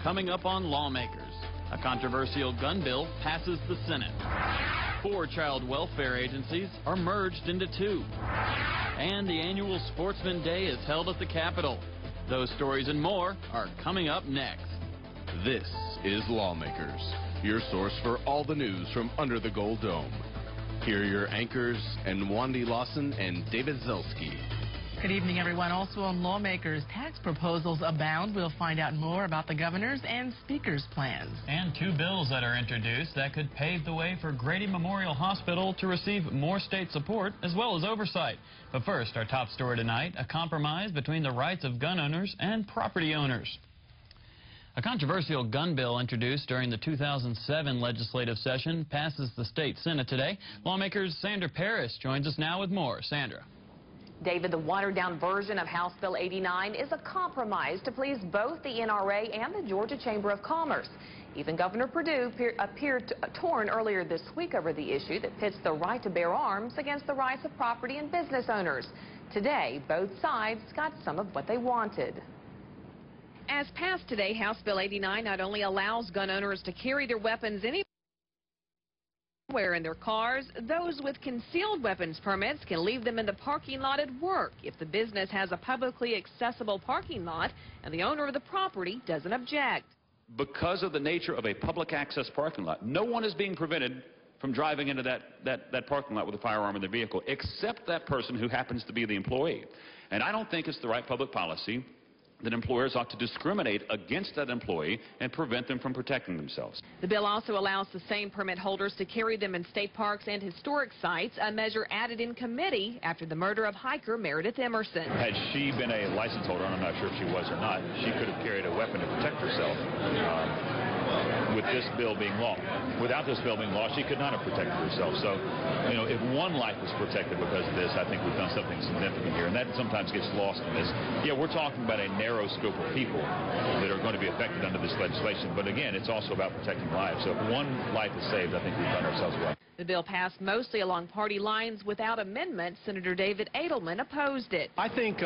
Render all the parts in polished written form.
coming up on Lawmakers. A controversial gun bill passes the Senate. 4 child welfare agencies are merged into 2. And the annual Sportsman Day is held at the Capitol. Those stories and more are coming up next. This is Lawmakers, your source for all the news from under the Gold Dome. Here are your anchors, Wandy Lawson and David Zelski. Good evening, everyone. Also on Lawmakers, tax proposals abound. We'll find out more about the governor's and speaker's plans. And 2 bills that are introduced that could pave the way for Grady Memorial Hospital to receive more state support as well as oversight. But first, our top story tonight, a compromise between the rights of gun owners and property owners. A controversial gun bill introduced during the 2007 legislative session passes the state Senate today. Lawmakers Sandra Parrish joins us now with more. Sandra. David, the watered-down version of House Bill 89 is a compromise to please both the NRA and the Georgia Chamber of Commerce. Even Governor Perdue appeared torn earlier this week over the issue that pits the right to bear arms against the rights of property and business owners. Today, both sides got some of what they wanted. As passed today, House Bill 89 not only allows gun owners to carry their weapons anywhere in their cars, those with concealed weapons permits can leave them in the parking lot at work if the business has a publicly accessible parking lot and the owner of the property doesn't object. Because of the nature of a public access parking lot, no one is being prevented from driving into that parking lot with a firearm in their vehicle, except that person who happens to be the employee. And I don't think it's the right public policy that employers ought to discriminate against that employee and prevent them from protecting themselves. The bill also allows the same permit holders to carry them in state parks and historic sites, a measure added in committee after the murder of hiker Meredith Emerson. Had she been a license holder, and I'm not sure if she was or not, she could have carried a weapon to protect herself. With this bill being law. Without this bill being law, she could not have protected herself. So, you know, if one life is protected because of this, I think we've done something significant here. And that sometimes gets lost in this. Yeah, we're talking about a narrow scope of people that are going to be affected under this legislation. But again, it's also about protecting lives. So if one life is saved, I think we've done ourselves well. The bill passed mostly along party lines without amendment. Senator David Edelman opposed it. I think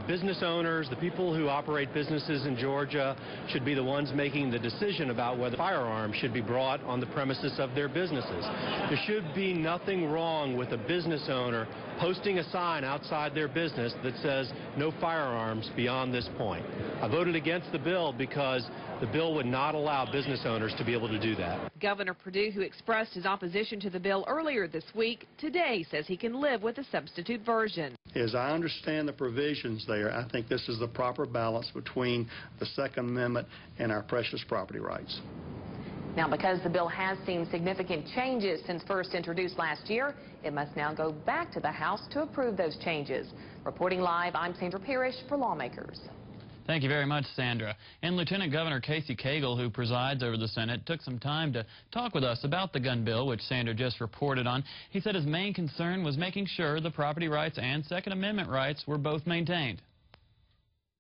business owners, the people who operate businesses in Georgia, should be the ones making the decision about whether firearms should be brought on the premises of their businesses. There should be nothing wrong with a business owner posting a sign outside their business that says no firearms beyond this point. I voted against the bill because the bill would not allow business owners to be able to do that. Governor Perdue, who expressed his opposition to the bill earlier this week, today says he can live with a substitute version. As I understand the provisions there, I think this is the proper balance between the Second Amendment and our precious property rights. Now, because the bill has seen significant changes since first introduced last year, it must now go back to the House to approve those changes. Reporting live, I'm Sandra Parrish for Lawmakers. Thank you very much, Sandra. And Lieutenant Governor Casey Cagle, who presides over the Senate, took some time to talk with us about the gun bill, which Sandra just reported on. He said his main concern was making sure the property rights and Second Amendment rights were both maintained.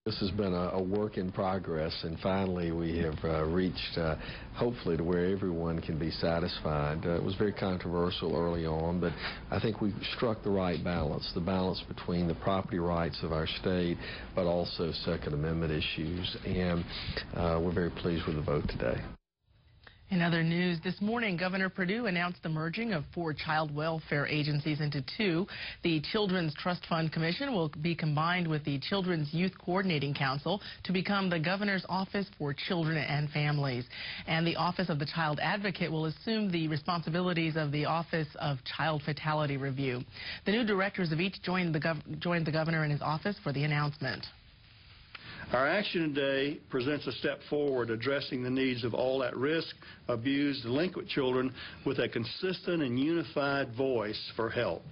This has been a work in progress, and finally we have reached, hopefully, to where everyone can be satisfied. It was very controversial early on, but I think we struck the right balance, the balance between the property rights of our state, but also Second Amendment issues, and we're very pleased with the vote today. In other news, this morning, Governor Perdue announced the merging of 4 child welfare agencies into 2. The Children's Trust Fund Commission will be combined with the Children's Youth Coordinating Council to become the Governor's Office for Children and Families. And the Office of the Child Advocate will assume the responsibilities of the Office of Child Fatality Review. The new directors of each joined the governor in his office for the announcement. Our action today presents a step forward addressing the needs of all at-risk, abused, delinquent children with a consistent and unified voice for help.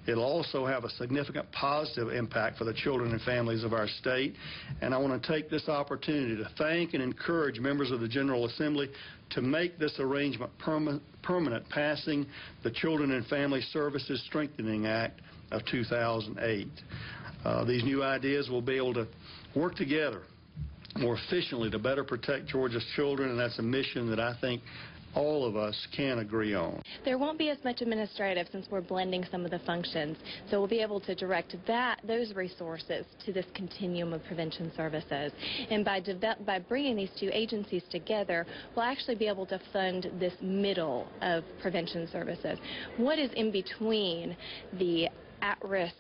It'll also have a significant positive impact for the children and families of our state, and I want to take this opportunity to thank and encourage members of the General Assembly to make this arrangement permanent, passing the Children and Family Services Strengthening Act of 2008. These new ideas will be able to work together more efficiently to better protect Georgia's children, and that's a mission that I think all of us can agree on. There won't be as much administrative since we're blending some of the functions, so we'll be able to direct those resources to this continuum of prevention services. And by bringing these two agencies together, we'll actually be able to fund this middle of prevention services. What is in between the at-risk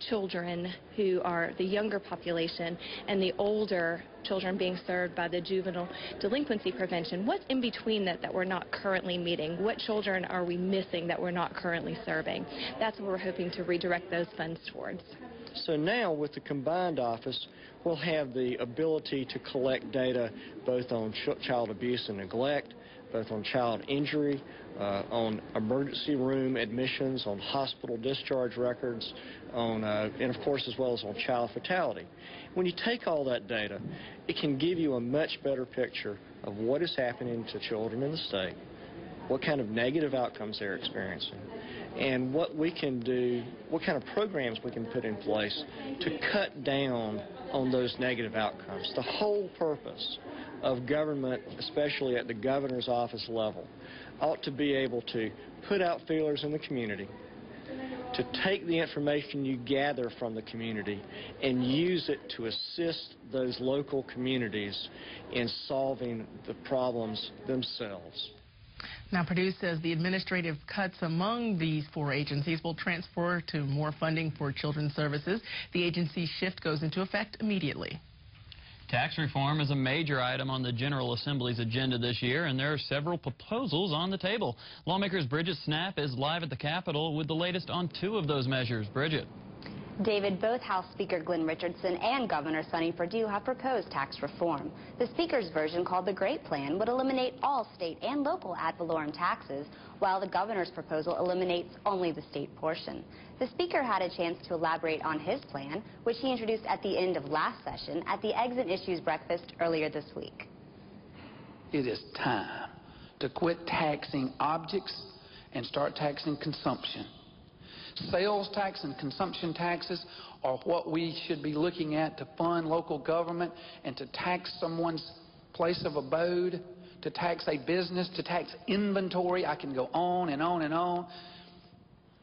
children who are the younger population and the older children being served by the juvenile delinquency prevention? What's in between that we're not currently meeting? What children are we missing that we're not currently serving? That's what we're hoping to redirect those funds towards. So now with the combined office, we'll have the ability to collect data both on child abuse and neglect, both on child injury, on emergency room admissions, on hospital discharge records, and of course as well as on child fatality. When you take all that data, it can give you a much better picture of what is happening to children in the state, what kind of negative outcomes they're experiencing, and what we can do, what kind of programs we can put in place to cut down on those negative outcomes. The whole purpose of government, especially at the governor's office level, ought to be able to put out feelers in the community, to take the information you gather from the community and use it to assist those local communities in solving the problems themselves. Now, Perdue says the administrative cuts among these four agencies will transfer to more funding for children's services. The agency shift goes into effect immediately. Tax reform is a major item on the General Assembly's agenda this year, and there are several proposals on the table. Lawmakers' Bridget Snapp is live at the Capitol with the latest on two of those measures. Bridget. David, both House Speaker Glenn Richardson and Governor Sonny Perdue have proposed tax reform. The Speaker's version, called the Great Plan, would eliminate all state and local ad valorem taxes, while the Governor's proposal eliminates only the state portion. The Speaker had a chance to elaborate on his plan, which he introduced at the end of last session at the Eggs and Issues breakfast earlier this week. It is time to quit taxing objects and start taxing consumption. Sales tax and consumption taxes are what we should be looking at to fund local government and to tax someone's place of abode, to tax a business, to tax inventory. I can go on and on and on.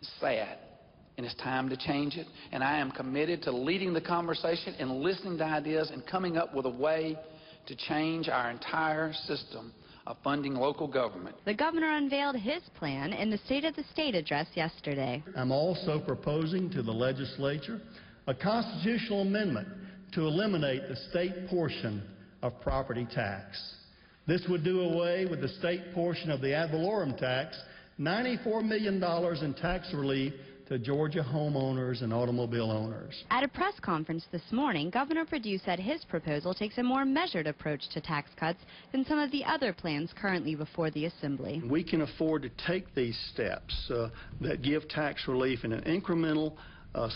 It's sad, and it's time to change it. And I am committed to leading the conversation and listening to ideas and coming up with a way to change our entire system of funding local government. The governor unveiled his plan in the State of the State address yesterday. I'm also proposing to the legislature a constitutional amendment to eliminate the state portion of property tax. This would do away with the state portion of the ad valorem tax, $94 million in tax relief to Georgia homeowners and automobile owners. At a press conference this morning, Governor Perdue said his proposal takes a more measured approach to tax cuts than some of the other plans currently before the Assembly. We can afford to take these steps that give tax relief in an incremental,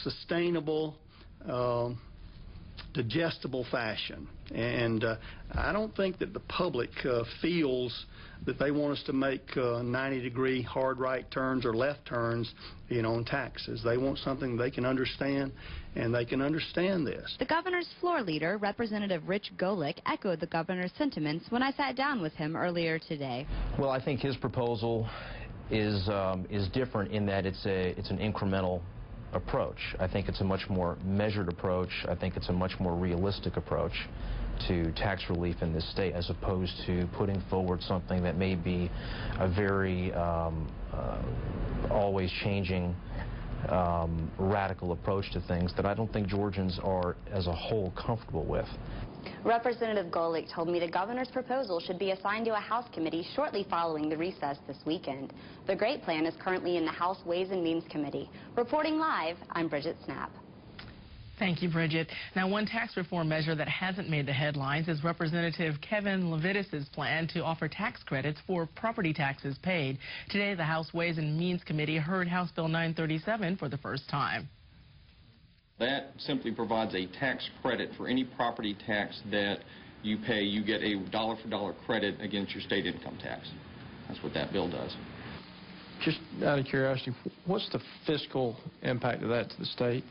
sustainable, digestible fashion. And I don't think that the public feels that they want us to make 90-degree hard right turns or left turns, on taxes. They want something they can understand, and they can understand this. The governor's floor leader, Representative Rich Golick, echoed the governor's sentiments when I sat down with him earlier today. Well, I think his proposal is different in that it's an incremental approach. I think it's a much more measured approach. I think it's a much more realistic approach to tax relief in this state, as opposed to putting forward something that may be a very always changing radical approach to things that I don't think Georgians are as a whole comfortable with. Representative Golick told me the governor's proposal should be assigned to a House committee shortly following the recess this weekend. The Great Plan is currently in the House Ways and Means Committee. Reporting live, I'm Bridget Snapp. Thank you, Bridget. Now, one tax reform measure that hasn't made the headlines is Representative Kevin Levitis's plan to offer tax credits for property taxes paid. Today, the House Ways and Means Committee heard House Bill 937 for the first time. That simply provides a tax credit for any property tax that you pay. You get a dollar-for-dollar credit against your state income tax. That's what that bill does. Just out of curiosity, what's the fiscal impact of that to the state?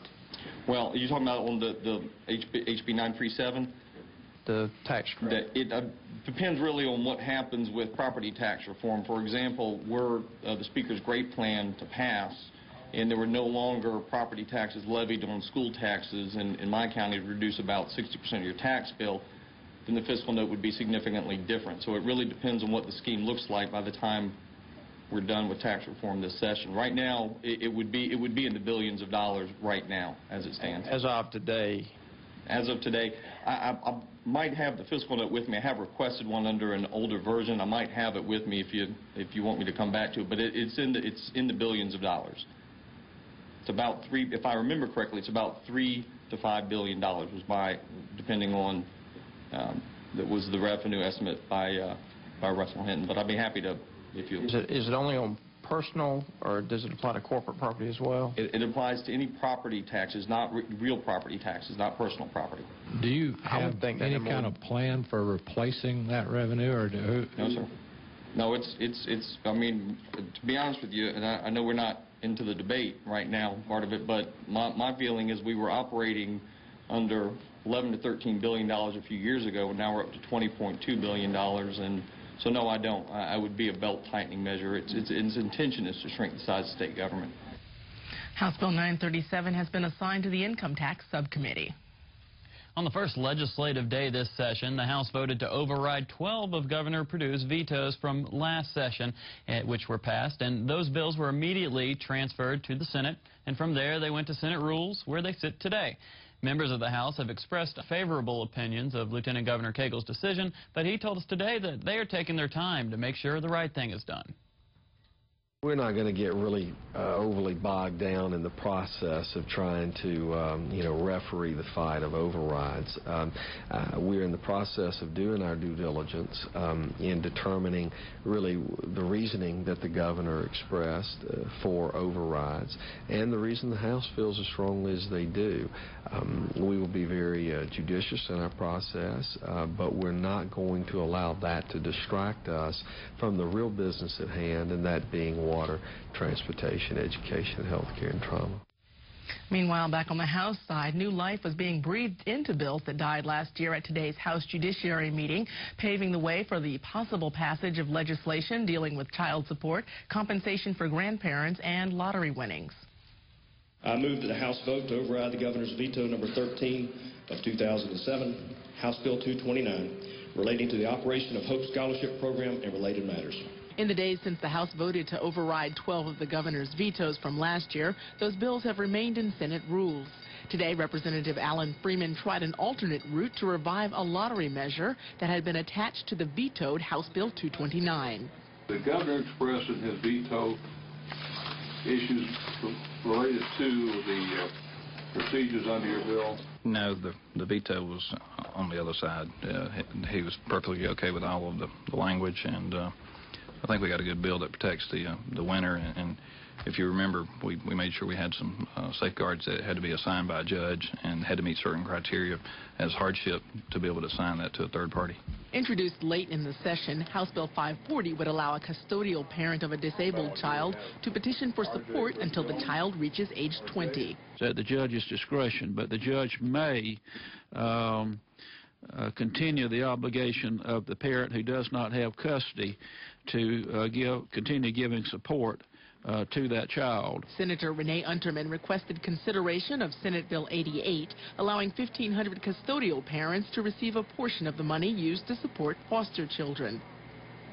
Well, you're talking about on the HB 937? The tax credit. Depends really on what happens with property tax reform. For example, were the Speaker's great plan to pass and there were no longer property taxes levied on school taxes in my county to reduce about 60% of your tax bill, then the fiscal note would be significantly different. So it really depends on what the scheme looks like by the time we're done with tax reform this session. Right now, it would be in the billions of dollars right now as it stands. As of today? As of today, I might have the fiscal note with me. I have requested one under an older version. I might have it with me if you want me to come back to it. But it's in the billions of dollars. It's about if I remember correctly, it's about $3 to $5 billion was depending on that was the revenue estimate by Russell Hinton. But I'd be happy to if you. Is it only on personal, or does it apply to corporate property as well? It applies to any property taxes, not real property taxes, not personal property. Do you have any kind of plan for replacing that revenue, or No, sir. No, it's. I mean, to be honest with you, and I know we're not into the debate right now, part of it, but my feeling is we were operating under $11 to $13 billion a few years ago, and now we're up to $20.2 billion, and so no, I don't. I would be a belt-tightening measure. Its intention is to shrink the size of state government. House Bill 937 has been assigned to the Income Tax Subcommittee. On the first legislative day this session, the House voted to override 12 of Governor Perdue's vetoes from last session, which were passed, and those bills were immediately transferred to the Senate, and from there they went to Senate Rules, where they sit today. Members of the House have expressed favorable opinions of Lieutenant Governor Cagle's decision, but he told us today that they are taking their time to make sure the right thing is done. We're not going to get really overly bogged down in the process of trying to, referee the fight of overrides. We're in the process of doing our due diligence in determining really the reasoning that the governor expressed for overrides and the reason the House feels as strongly as they do. We will be very judicious in our process, but we're not going to allow that to distract us from the real business at hand, and that being water, transportation, education, health care, and trauma. Meanwhile, back on the House side, new life was being breathed into bills that died last year at today's House Judiciary meeting, paving the way for the possible passage of legislation dealing with child support, compensation for grandparents, and lottery winnings. I move that the House vote to override the governor's veto number 13 of 2007, House Bill 229, relating to the operation of Hope Scholarship Program and related matters. In the days since the House voted to override 12 of the governor's vetoes from last year, those bills have remained in Senate rules. Today, Representative Alan Freeman tried an alternate route to revive a lottery measure that had been attached to the vetoed House Bill 229. The governor expressed in his veto issues related to the procedures under your bill. No, the veto was on the other side. He was perfectly okay with all of the language, and I think we got a good bill that protects the winner. And if you remember, we made sure we had some safeguards that had to be assigned by a judge and had to meet certain criteria as hardship to be able to assign that to a third party. Introduced late in the session, House Bill 540 would allow a custodial parent of a disabled child to petition for support until the child reaches age 20. It's at the judge's discretion, but the judge may continue the obligation of the parent who does not have custody to continue giving support to that child. Senator Renee Unterman requested consideration of Senate Bill 88, allowing 1,500 custodial parents to receive a portion of the money used to support foster children.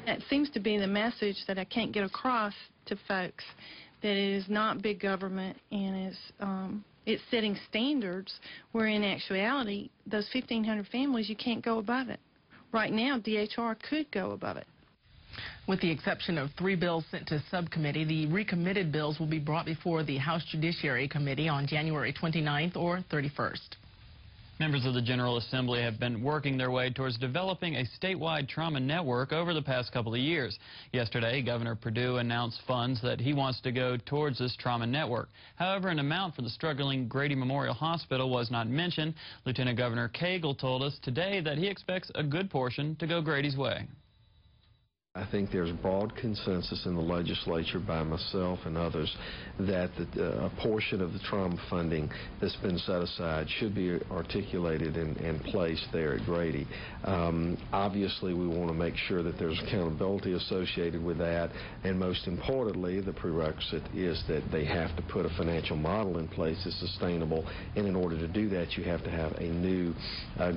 It seems to be the message that I can't get across to folks, that it is not big government, and it's setting standards where in actuality those 1,500 families, you can't go above it. Right now, DHR could go above it. With the exception of 3 bills sent to subcommittee, the recommitted bills will be brought before the House Judiciary Committee on January 29th or 31st. Members of the General Assembly have been working their way towards developing a statewide trauma network over the past couple of years. Yesterday, Governor Perdue announced funds that he wants to go towards this trauma network. However, an amount for the struggling Grady Memorial Hospital was not mentioned. Lieutenant Governor Cagle told us today that he expects a good portion to go Grady's way. I think there's broad consensus in the legislature by myself and others that a portion of the trauma funding that's been set aside should be articulated and placed there at Grady. Obviously, we want to make sure that there's accountability associated with that, and most importantly, the prerequisite is that they have to put a financial model in place that's sustainable, and in order to do that, you have to have a new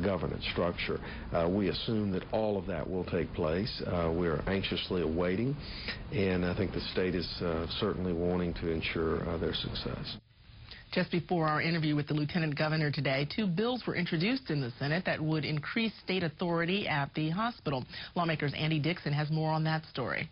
governance structure. We assume that all of that will take place. We're anxiously awaiting, and I think the state is certainly wanting to ensure their success. Just before our interview with the Lieutenant Governor today, 2 bills were introduced in the Senate that would increase state authority at the hospital. Lawmakers' Andy Dixon has more on that story.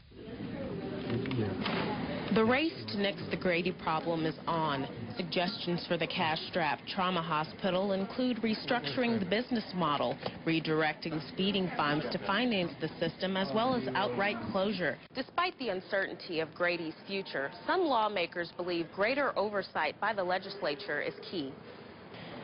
The race to nix the Grady problem is on. Suggestions for the cash-strapped trauma hospital include restructuring the business model, redirecting speeding funds to finance the system, as well as outright closure. Despite the uncertainty of Grady's future, some lawmakers believe greater oversight by the legislature is key.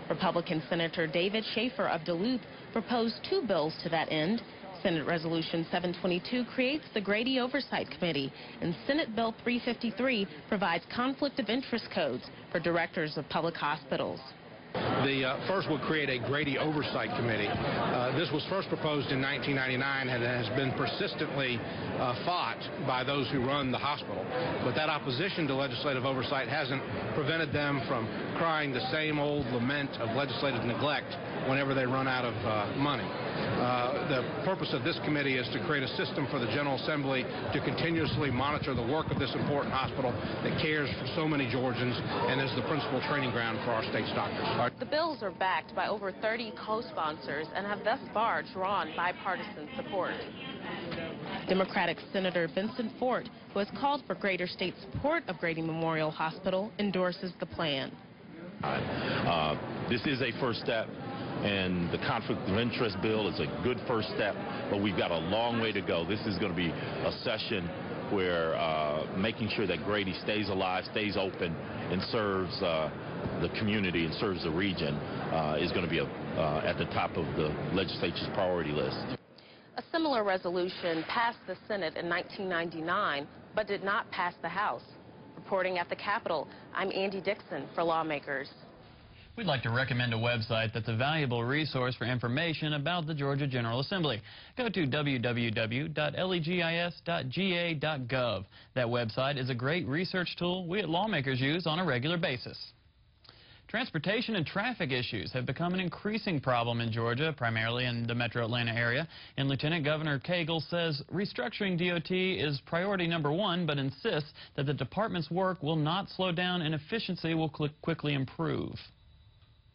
Republican Senator David Schaefer of Duluth proposed 2 bills to that end. Senate Resolution 722 creates the Grady Oversight Committee, and Senate Bill 353 provides conflict of interest codes for directors of public hospitals. The first would create a Grady Oversight Committee. This was first proposed in 1999 and has been persistently fought by those who run the hospital. But that opposition to legislative oversight hasn't prevented them from crying the same old lament of legislative neglect whenever they run out of money. The purpose of this committee is to create a system for the General Assembly to continuously monitor the work of this important hospital that cares for so many Georgians and is the principal training ground for our state's doctors. The bills are backed by over 30 co-sponsors and have thus far drawn bipartisan support. Democratic Senator Vincent Fort, who has called for greater state support of Grady Memorial Hospital, endorses the plan. This is a first step, and the conflict of interest bill is a good first step, but we've got a long way to go. This is going to be a session where making sure that Grady stays alive, stays open, and serves the community and serves the region is going to be at the top of the legislature's priority list. A similar resolution passed the Senate in 1999, but did not pass the House. Reporting at the Capitol, I'm Andy Dixon for Lawmakers. We'd like to recommend a website that's a valuable resource for information about the Georgia General Assembly. Go to www.legis.ga.gov. That website is a great research tool we at Lawmakers use on a regular basis. Transportation and traffic issues have become an increasing problem in Georgia, primarily in the metro Atlanta area. And Lieutenant Governor Cagle says restructuring DOT is priority #1, but insists that the department's work will not slow down and efficiency will quickly improve.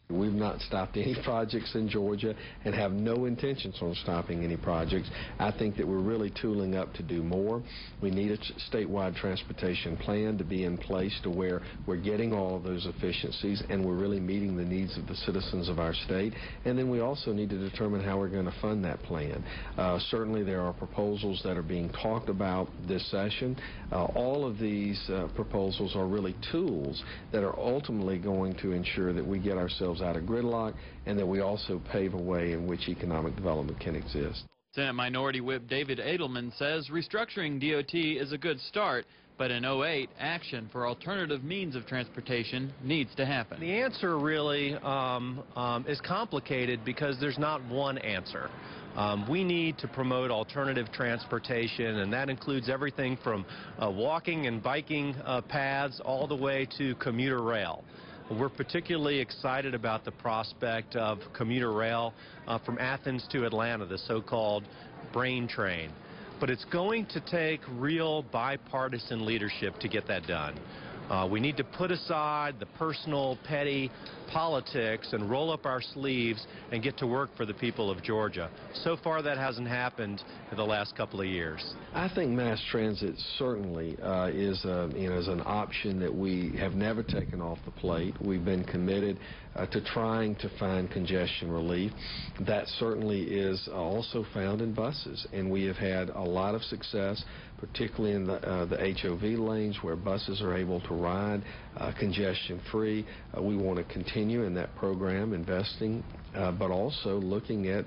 We've not stopped any projects in Georgia and have no intentions on stopping any projects. I think that we're really tooling up to do more. We need a statewide transportation plan to be in place to where we're getting all of those efficiencies and we're really meeting the needs of the citizens of our state. And then we also need to determine how we're going to fund that plan. Certainly there are proposals that are being talked about this session. All of these proposals are really tools that are ultimately going to ensure that we get ourselves out of gridlock and that we also pave a way in which economic development can exist. Senate Minority Whip David Edelman says restructuring DOT is a good start, but in 2008, action for alternative means of transportation needs to happen. The answer really is complicated because there's not one answer. We need to promote alternative transportation, and that includes everything from walking and biking paths all the way to commuter rail. We're particularly excited about the prospect of commuter rail from Athens to Atlanta, the so-called brain train. But it's going to take real bipartisan leadership to get that done. We need to put aside the personal, petty politics and roll up our sleeves and get to work for the people of Georgia. So far, that hasn't happened in the last couple of years. I think mass transit certainly is an option that we have never taken off the plate. We've been committed to trying to find congestion relief. That certainly is also found in buses, and we have had a lot of success, particularly in the HOV lanes where buses are able to ride congestion-free. We want to continue in that program, investing, but also looking at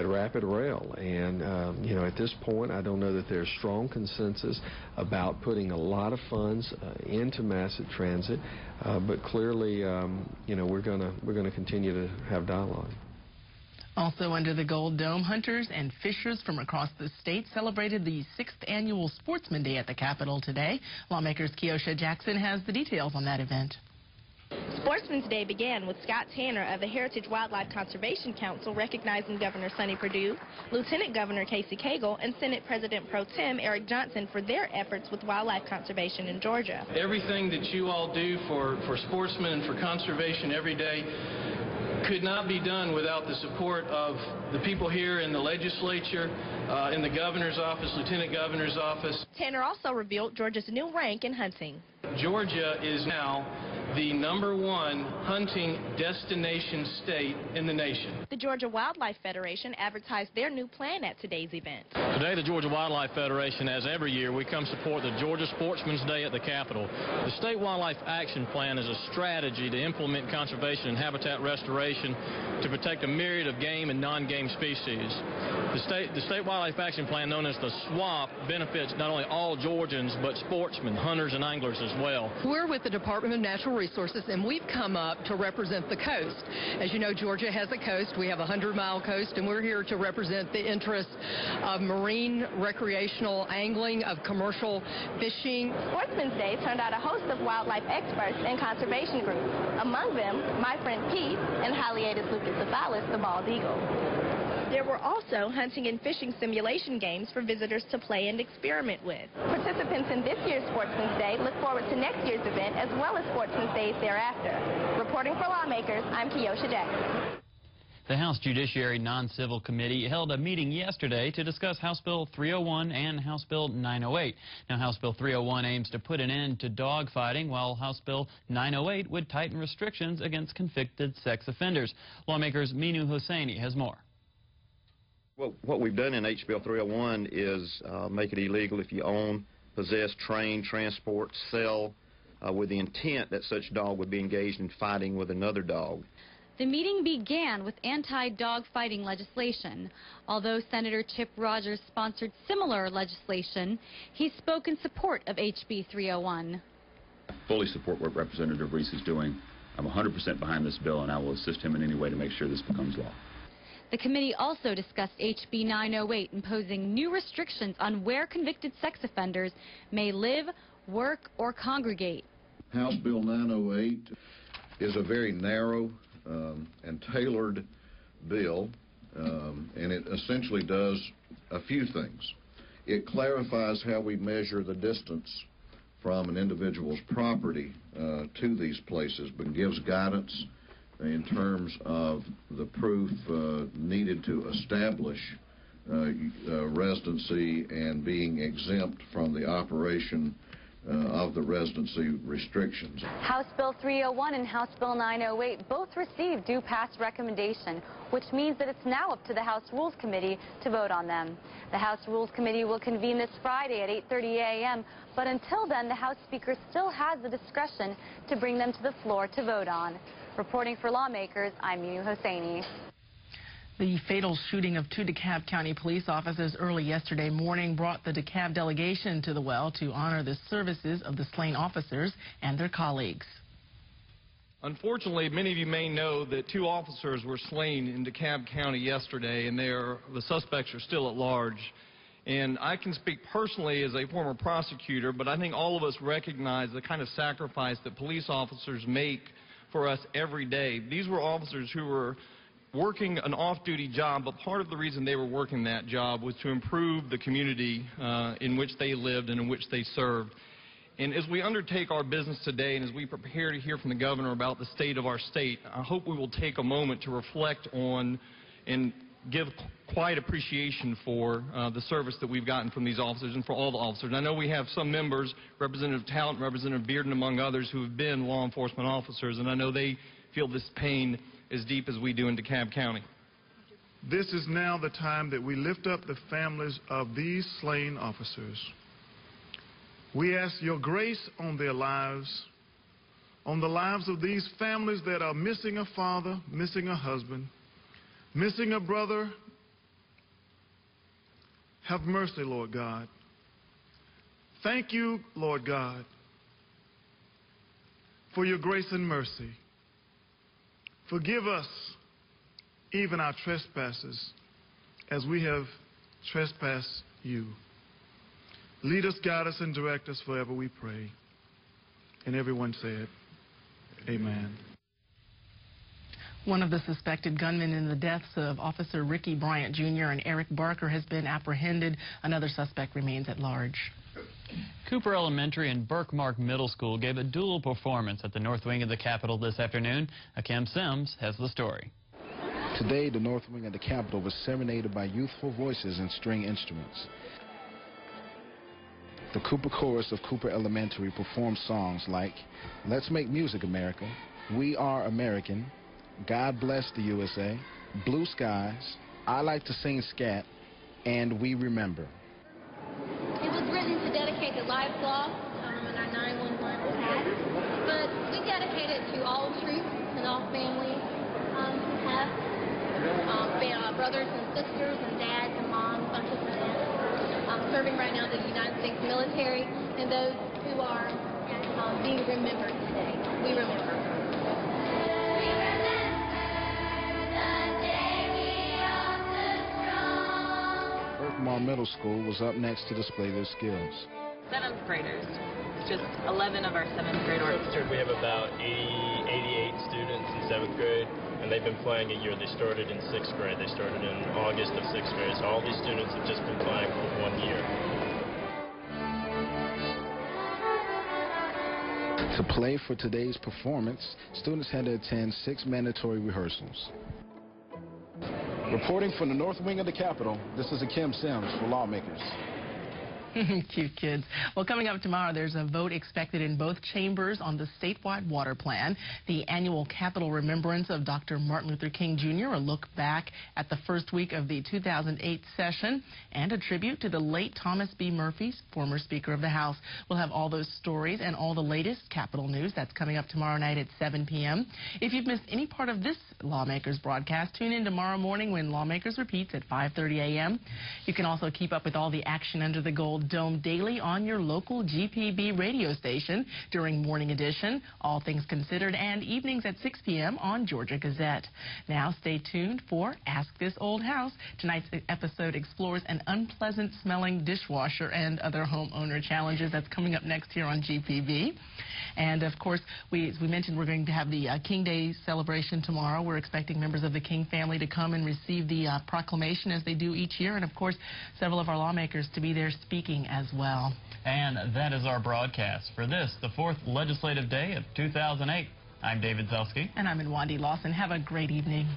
rapid rail. And at this point, I don't know that there's strong consensus about putting a lot of funds into massive transit, but clearly, we're going to continue to have dialogue. Also under the Gold Dome, hunters and fishers from across the state celebrated the 6th annual Sportsman Day at the Capitol today. Lawmakers Keosha Jackson has the details on that event. Sportsman's Day began with Scott Tanner of the Heritage Wildlife Conservation Council recognizing Governor Sonny Perdue, Lieutenant Governor Casey Cagle, and Senate President Pro Tem Eric Johnson for their efforts with wildlife conservation in Georgia. Everything that you all do for sportsmen and for conservation every day could not be done without the support of the people here in the legislature, in the governor's office, lieutenant governor's office. Tanner also revealed Georgia's new rank in hunting. Georgia is now the #1 hunting destination state in the nation. The Georgia Wildlife Federation advertised their new plan at today's event. Today, the Georgia Wildlife Federation, as every year, we come support the Georgia Sportsman's Day at the Capitol. The State Wildlife Action Plan is a strategy to implement conservation and habitat restoration to protect a myriad of game and non-game species. The State Wildlife Action Plan, known as the SWAP, benefits not only all Georgians, but sportsmen, hunters, and anglers as well. We're with the Department of Natural Resources, and we've come up to represent the coast. As you know, Georgia has a coast. We have a 100-mile coast, and we're here to represent the interests of marine, recreational angling, of commercial fishing. Sportsman's Day turned out a host of wildlife experts and conservation groups. Among them, my friend Pete and Haliaetus leucocephalus, the bald eagle. There were also hunting and fishing simulation games for visitors to play and experiment with. Participants in this year's Sportsman's Day look forward to next year's event as well as Sportsman's Days thereafter. Reporting for Lawmakers, I'm Keosha Jackson. The House Judiciary Non-Civil Committee held a meeting yesterday to discuss House Bill 301 and House Bill 908. Now, House Bill 301 aims to put an end to dogfighting, while House Bill 908 would tighten restrictions against convicted sex offenders. Lawmakers Minu Hosseini has more. Well, what we've done in H. Bill 301 is make it illegal if you own, possess, train, transport, sell with the intent that such dog would be engaged in fighting with another dog. The meeting began with anti-dog fighting legislation. Although Senator Chip Rogers sponsored similar legislation, he spoke in support of HB 301. I fully support what Representative Reese is doing. I'm 100% behind this bill, and I will assist him in any way to make sure this becomes law. The committee also discussed HB 908, imposing new restrictions on where convicted sex offenders may live, work, or congregate. House Bill 908 is a very narrow and tailored bill, and it essentially does a few things. It clarifies how we measure the distance from an individual's property to these places, but gives guidance in terms of the proof needed to establish residency and being exempt from the operation of the residency restrictions. House Bill 301 and House Bill 908 both received due pass recommendation, which means that it's now up to the House Rules Committee to vote on them. The House Rules Committee will convene this Friday at 8:30 a.m., but until then, the House Speaker still has the discretion to bring them to the floor to vote on. Reporting for Lawmakers, I'm Minu Hosseini. The fatal shooting of 2 DeKalb County police officers early yesterday morning brought the DeKalb delegation to the well to honor the services of the slain officers and their colleagues. Unfortunately, many of you may know that 2 officers were slain in DeKalb County yesterday, and the suspects are still at large. And I can speak personally as a former prosecutor, but I think all of us recognize the kind of sacrifice that police officers make for us every day. These were officers who were working an off-duty job, but part of the reason they were working that job was to improve the community in which they lived and in which they served. And as we undertake our business today and as we prepare to hear from the governor about the state of our state, I hope we will take a moment to reflect on and give quiet appreciation for the service that we've gotten from these officers and for all the officers. And I know we have some members, Representative Talent, Representative Bearden, among others, who have been law enforcement officers, and I know they feel this pain as deep as we do in DeKalb County. This is now the time that we lift up the families of these slain officers. We ask your grace on their lives, on the lives of these families that are missing a father, missing a husband, missing a brother. Have mercy, Lord God. Thank you, Lord God, for your grace and mercy. Forgive us even our trespasses as we have trespassed you. Lead us, guide us, and direct us forever, we pray. And everyone said, amen. One of the suspected gunmen in the deaths of Officer Ricky Bryant Jr. and Eric Barker has been apprehended. Another suspect remains at large. Cooper Elementary and Birkmark Middle School gave a dual performance at the North Wing of the Capitol this afternoon. Akim Sims has the story. Today, the North Wing of the Capitol was serenaded by youthful voices and string instruments. The Cooper Chorus of Cooper Elementary performed songs like Let's Make Music, America, We Are American, God Bless the USA, Blue Skies, I Like to Sing Scat, and We Remember. It was written to dedicate the life lost in our 911 past, but we dedicate it to all troops and all families who have brothers and sisters and dads and moms, uncles and aunts serving right now in the United States military, and those who are being remembered today. We remember. Birkmark Middle School was up next to display their skills. 7th graders. It's just 11 of our 7th grade orchestra. We have about 88 students in 7th grade, and they've been playing a year. They started in 6th grade. They started in August of 6th grade. So all these students have just been playing for 1 year. To play for today's performance, students had to attend 6 mandatory rehearsals. Reporting from the North Wing of the Capitol, this is Akim Sims for Lawmakers. Cute kids. Well, coming up tomorrow, there's a vote expected in both chambers on the statewide water plan, the annual Capitol Remembrance of Dr. Martin Luther King Jr., a look back at the first week of the 2008 session, and a tribute to the late Thomas B. Murphy, former Speaker of the House. We'll have all those stories and all the latest Capitol news. That's coming up tomorrow night at 7 p.m. If you've missed any part of this Lawmakers broadcast, tune in tomorrow morning when Lawmakers repeats at 5:30 a.m. You can also keep up with all the action under the Gold Dome daily on your local GPB radio station during Morning Edition, All Things Considered, and evenings at 6 p.m. on Georgia Gazette. Now stay tuned for Ask This Old House. Tonight's episode explores an unpleasant-smelling dishwasher and other homeowner challenges. That's coming up next here on GPB. And, of course, as we mentioned, we're going to have the King Day celebration tomorrow. We're expecting members of the King family to come and receive the proclamation as they do each year, and, of course, several of our lawmakers to be there speaking as well. And that is our broadcast for this, the 4th legislative day of 2008. I'm David Zelsky. And I'm Nwandi Lawson. Have a great evening.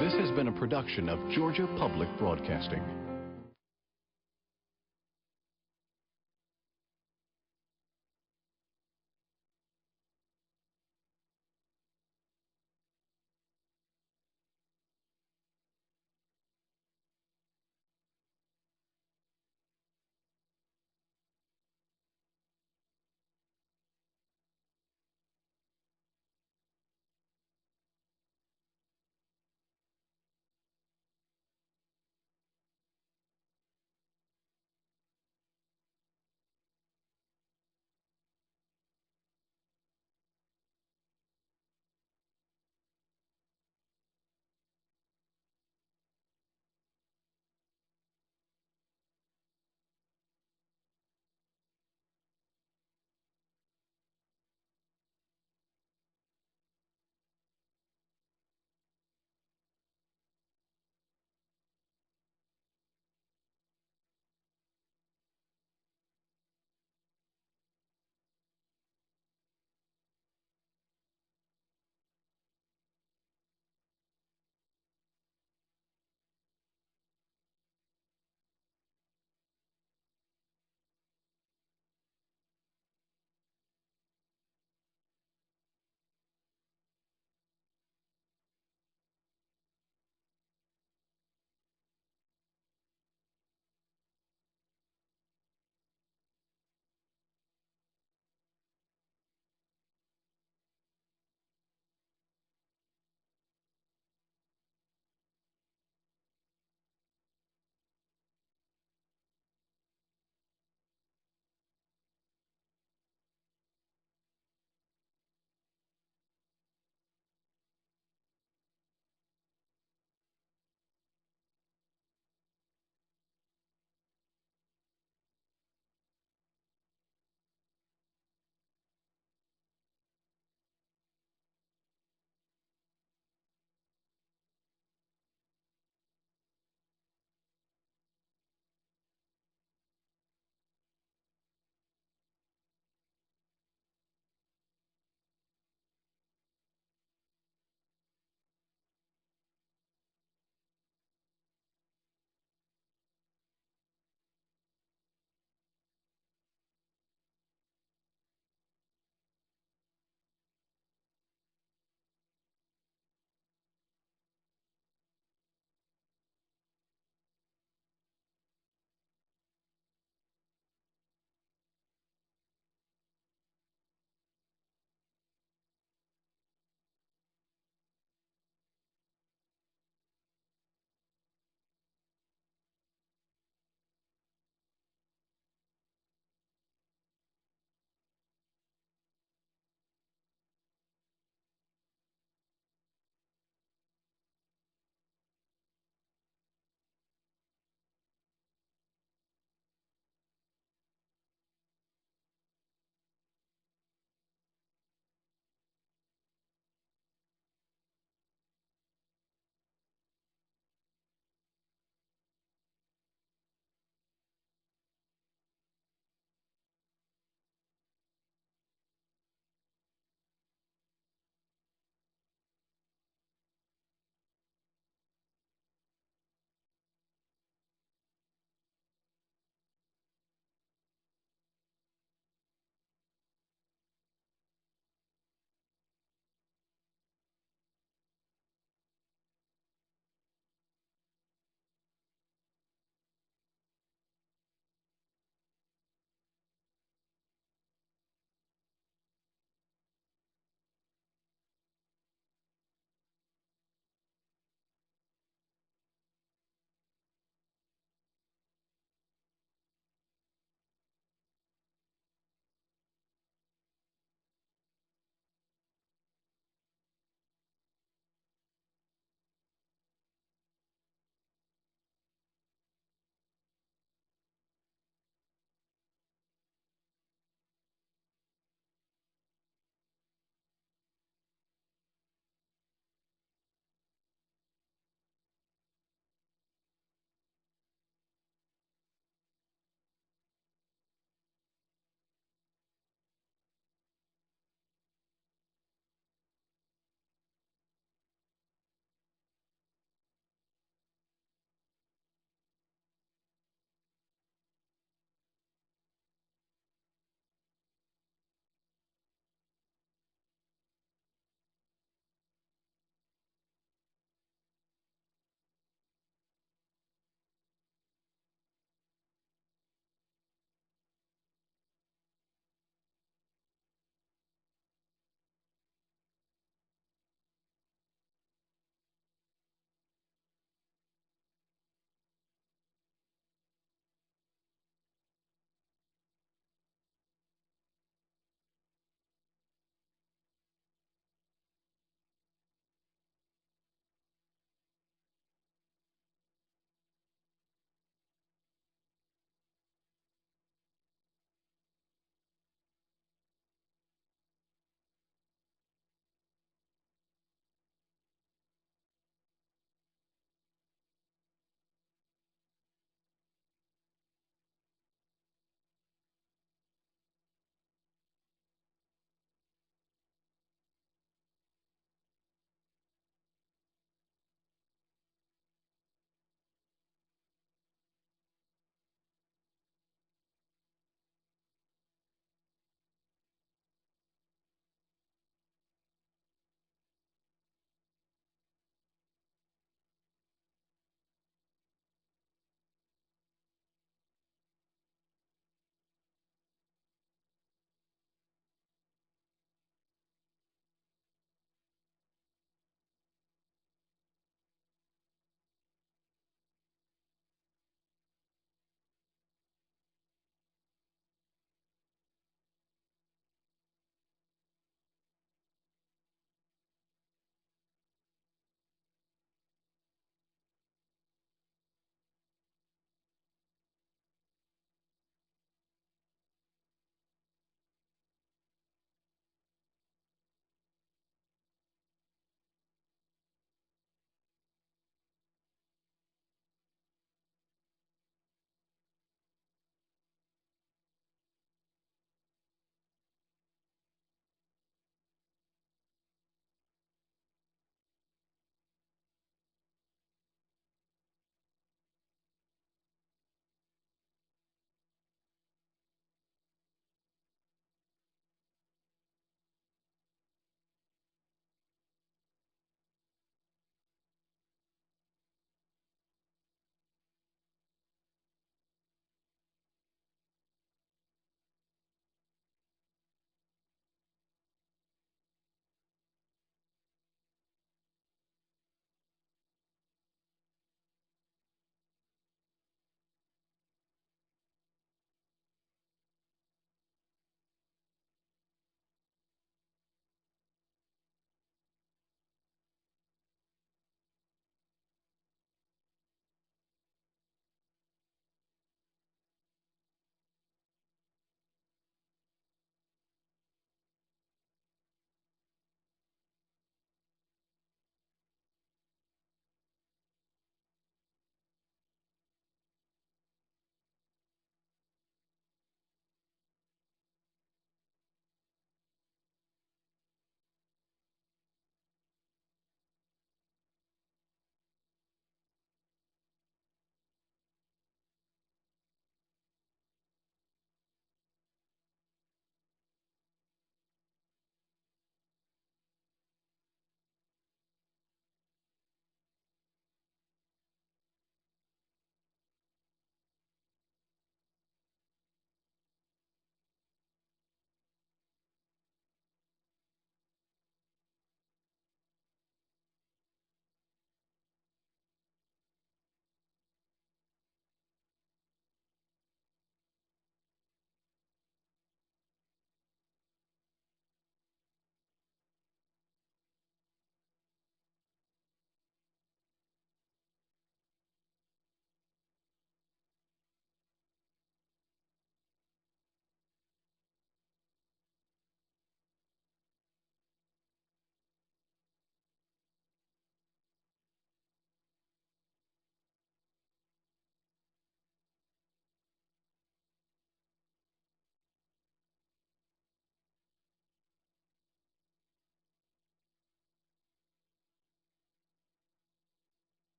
This has been a production of Georgia Public Broadcasting.